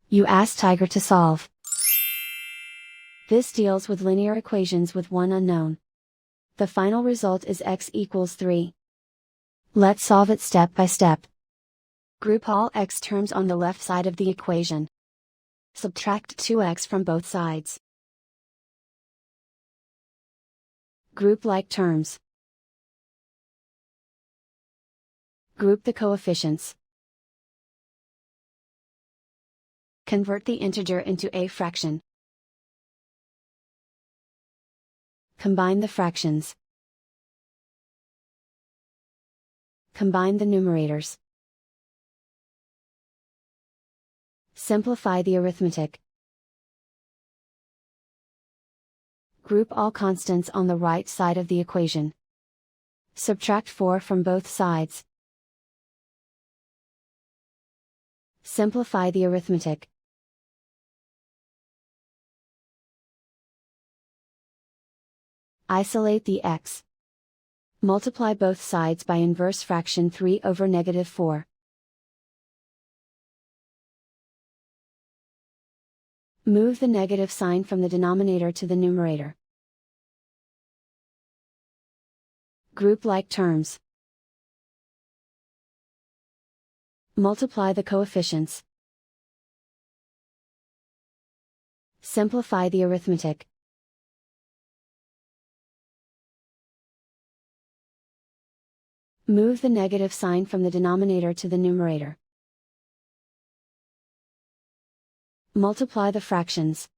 You ask Tiger to solve. This deals with linear equations with one unknown. The final result is x equals 3. Let's solve it step by step. Group all x terms on the left side of the equation. Subtract 2x from both sides. Group like terms. Group the coefficients. Convert the integer into a fraction. Combine the fractions. Combine the numerators. Simplify the arithmetic. Group all constants on the right side of the equation. Subtract 4 from both sides. Simplify the arithmetic. Isolate the x. Multiply both sides by inverse fraction 3 over -4. Move the negative sign from the denominator to the numerator. Group like terms. Multiply the coefficients. Simplify the arithmetic. Move the negative sign from the denominator to the numerator. Multiply the fractions.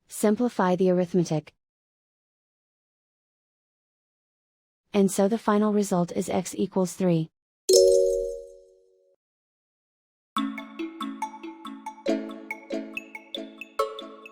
Simplify the arithmetic. And so the final result is x equals 3.